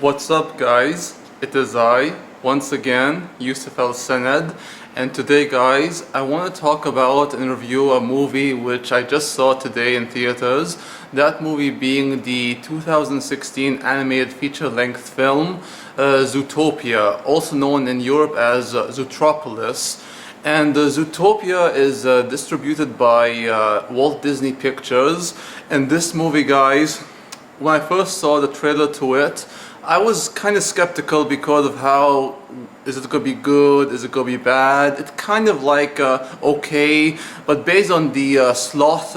What's up, guys? It is I, once again, Yusuf El Sened, and today, guys, I want to talk about and review a movie which I just saw today in theaters. That movie being the 2016 animated feature-length film Zootopia, also known in Europe as Zootropolis. And Zootopia is distributed by Walt Disney Pictures, and this movie, guys, when I first saw the trailer to it, I was kind of skeptical because of how, is it gonna be good, is it gonna be bad? It's kind of like okay, but based on the Sloth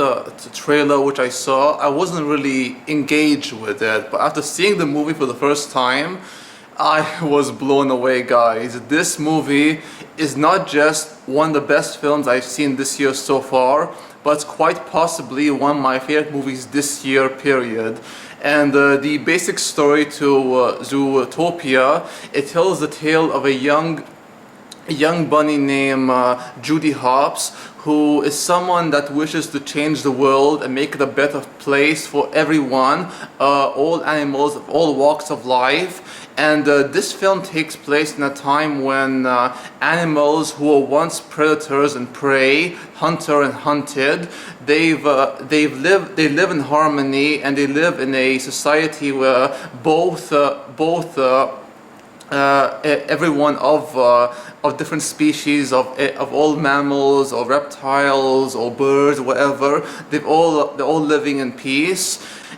trailer which I saw, I wasn't really engaged with it. But after seeing the movie for the first time, I was blown away, guys. This movie is not just one of the best films I've seen this year so far, but it's quite possibly one of my favorite movies this year, period. And the basic story to Zootopia, it tells the tale of a young bunny named Judy Hopps, who is someone that wishes to change the world and make it a better place for everyone, all animals of all walks of life. And this film takes place in a time when animals who were once predators and prey, hunter and hunted, they live in harmony, and they live in a society where everyone of different species of all mammals or reptiles or birds, whatever, they're all living in peace.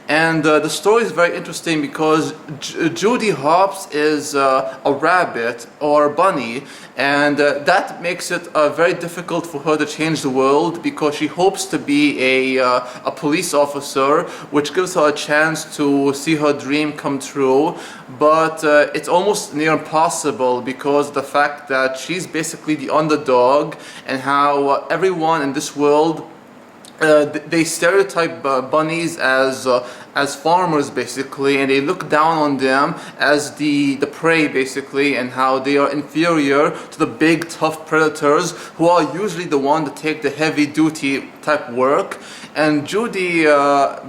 And the story is very interesting because Judy Hopps is a rabbit or a bunny, and that makes it very difficult for her to change the world, because she hopes to be a police officer, which gives her a chance to see her dream come true. But it's almost near impossible because of the fact that she's basically the underdog, and how everyone in this world, they stereotype bunnies as farmers, basically, and they look down on them as the prey, basically, and how they are inferior to the big tough predators, who are usually the one to take the heavy duty type work. And Judy,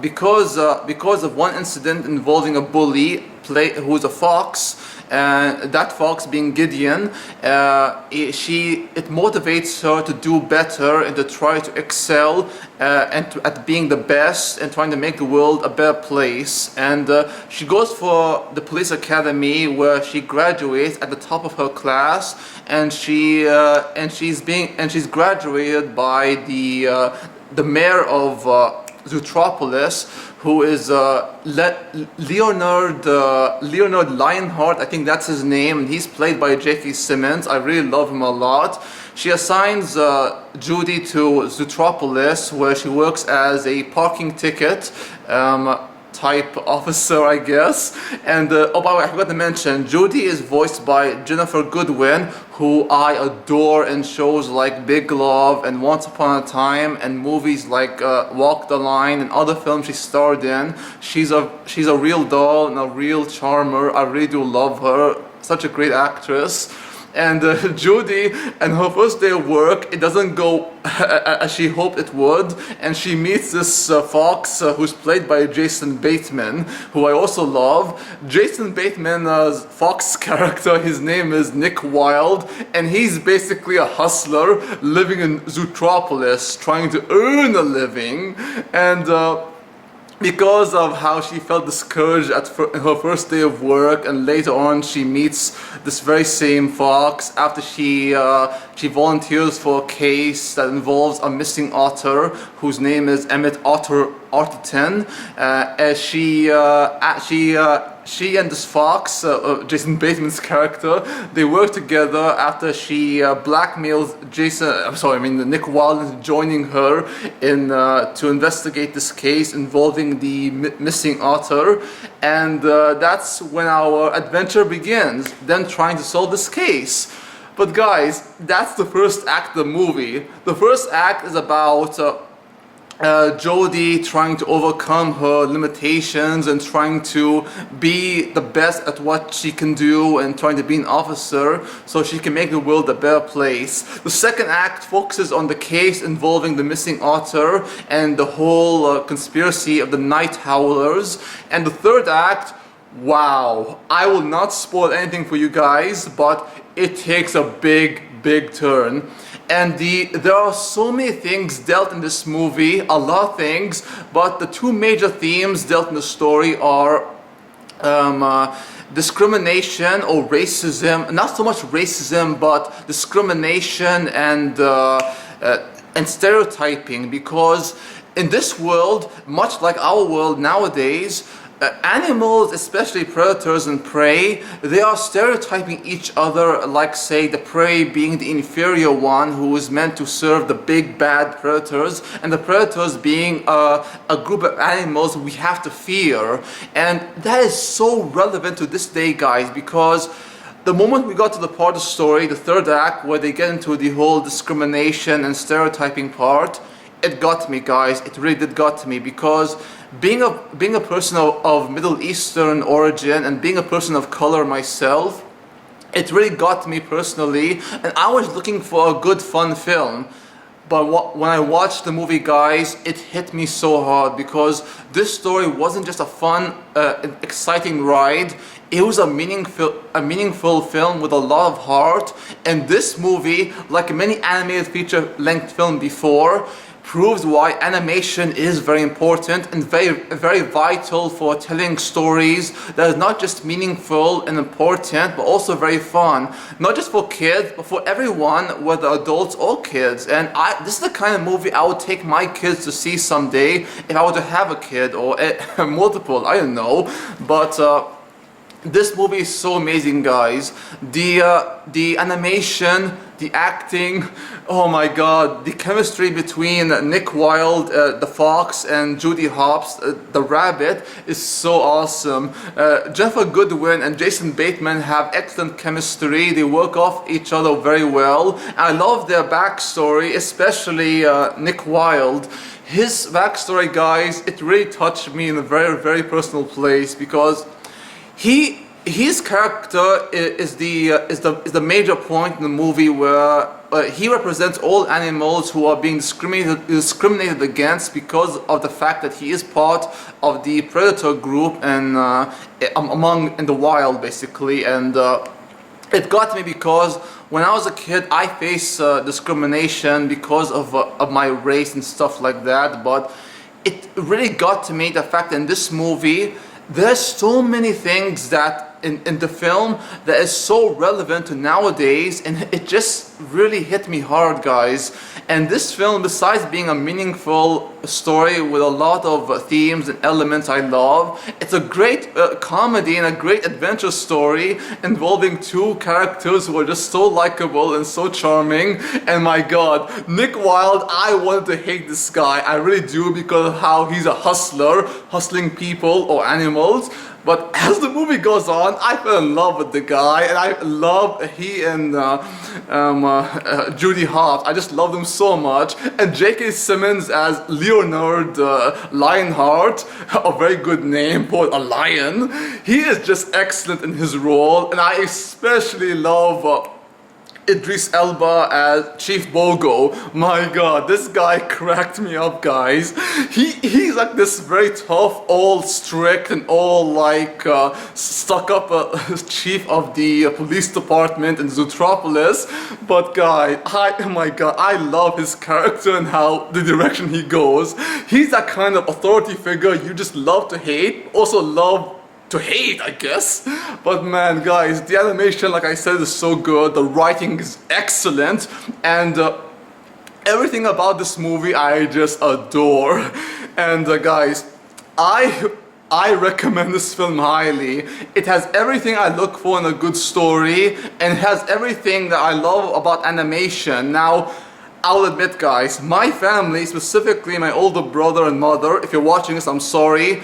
because of one incident involving a bully who's a fox, and that fox being Gideon, it motivates her to do better and to try to excel at being the best and trying to make the world a better place. And she goes for the police academy, where she graduates at the top of her class, and she's graduated by the mayor of Zootropolis, who is Leonard Lionheart, I think that's his name, and he's played by J.K. Simmons. I really love him a lot. She assigns Judy to Zootropolis, where she works as a parking ticket type officer, I guess. And oh, by the way, I forgot to mention, Judy is voiced by Jennifer Goodwin, who I adore in shows like Big Love and Once Upon a Time, and movies like Walk the Line and other films she starred in. She's a real doll and a real charmer. I really do love her. Such a great actress. And Judy, and her first day of work, it doesn't go as she hoped it would, and she meets this fox who's played by Jason Bateman, who I also love. Jason Bateman's fox character, his name is Nick Wilde, and he's basically a hustler living in Zootropolis, trying to earn a living. And because of how she felt discouraged at her first day of work, and later on she meets this very same fox after she volunteers for a case that involves a missing otter whose name is Emmett Otterton. She and this fox, Jason Bateman's character, they work together after she blackmails Nick Wilde into joining her in to investigate this case involving the missing otter. And that's when our adventure begins, them trying to solve this case. But guys, that's the first act of the movie. The first act is about Jodie trying to overcome her limitations and trying to be the best at what she can do, and trying to be an officer so she can make the world a better place. The second act focuses on the case involving the missing otter and the whole conspiracy of the night howlers. And the third act Wow, I will not spoil anything for you guys, but it takes a big turn. And there are so many things dealt in this movie, a lot of things, but the two major themes dealt in the story are discrimination or racism. Not so much racism, but discrimination and stereotyping, because in this world, much like our world nowadays, animals, especially predators and prey, they are stereotyping each other, like say the prey being the inferior one who is meant to serve the big bad predators, and the predators being a group of animals we have to fear. And that is so relevant to this day, guys, because the moment we got to the part of the story, the third act, where they get into the whole discrimination and stereotyping part, it got me, guys. It really did got me, because being a person of Middle Eastern origin and being a person of color myself, it really got me personally, and I was looking for a good fun film. But when I watched the movie, guys, it hit me so hard, because this story wasn't just a fun, exciting ride. It was a meaningful film with a lot of heart. And this movie, like many animated feature-length films before, proves why animation is very important and very vital for telling stories that is not just meaningful and important, but also very fun. Not just for kids, but for everyone, whether adults or kids. And this is the kind of movie I would take my kids to see someday if I were to have a kid, or multiple, I don't know. But this movie is so amazing, guys. The animation, the acting, oh my god, the chemistry between Nick Wilde, the fox, and Judy Hopps, the rabbit, is so awesome. Jennifer Goodwin and Jason Bateman have excellent chemistry. They work off each other very well. I love their backstory, especially Nick Wilde. His backstory, guys, it really touched me in a very personal place, because his character is the major point in the movie, where he represents all animals who are being discriminated against because of the fact that he is part of the predator group and in the wild, basically. And it got me, because when I was a kid, I faced discrimination because of my race and stuff like that. But it really got to me, the fact that in this movie, there's so many things that in the film that is so relevant to nowadays, and it just really hit me hard, guys. And this film, besides being a meaningful story with a lot of themes and elements I love, it's a great comedy and a great adventure story involving two characters who are just so likable and so charming. And my god, Nick Wilde, I wanted to hate this guy, I really do, because of how he's a hustler, hustling people or animals. But as the movie goes on, I fell in love with the guy, and I love he and Judy Hopps. I just love them so much. And J.K. Simmons as Leonard Lionheart, a very good name for a lion. He is just excellent in his role, and I especially love Idris Elba as Chief Bogo. My god, this guy cracked me up, guys. He's like this very tough, all strict and all like stuck up chief of the police department in Zootropolis. But guys, oh my god, I love his character and how the direction he goes. He's that kind of authority figure you just love to hate, also love to hate, I guess. But man, guys, the animation, like I said, is so good. The writing is excellent, and everything about this movie I just adore. And guys, I recommend this film highly. It has everything I look for in a good story, and it has everything that I love about animation. Now, I'll admit, guys, my family, specifically my older brother and mother, if you're watching this, I'm sorry,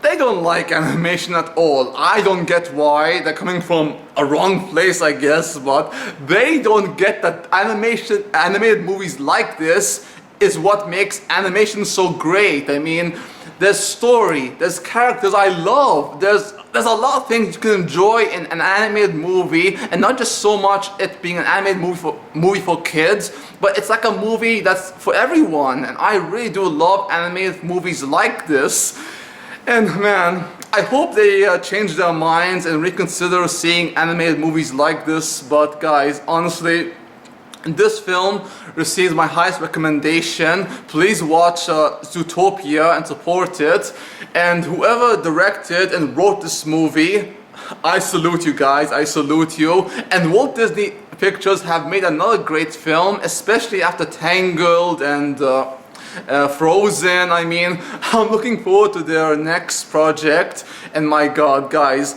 they don't like animation at all. I don't get why. They're coming from a wrong place, I guess, but they don't get that animated movies like this is what makes animation so great. I mean, there's story, there's characters I love, there's a lot of things you can enjoy in an animated movie, and not just so much it being an animated movie for kids, but it's like a movie that's for everyone, and I really do love animated movies like this. And man, I hope they change their minds and reconsider seeing animated movies like this. But guys, honestly, this film receives my highest recommendation. Please watch Zootopia and support it. And whoever directed and wrote this movie, I salute you guys, I salute you. And Walt Disney Pictures have made another great film, especially after Tangled and Frozen. I mean, I'm looking forward to their next project. And my god, guys,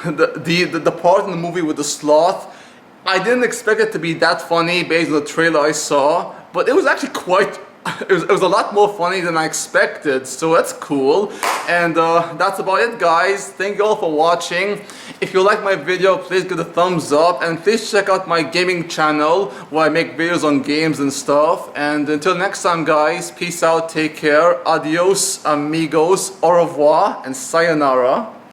the part in the movie with the sloth, I didn't expect it to be that funny based on the trailer I saw, but it was actually quite, it was a lot more funny than I expected, so that's cool. And that's about it, guys. Thank you all for watching. If you like my video, please give it a thumbs up, and please check out my gaming channel where I make videos on games and stuff. And until next time, guys, peace out, take care, adios amigos, au revoir, and sayonara.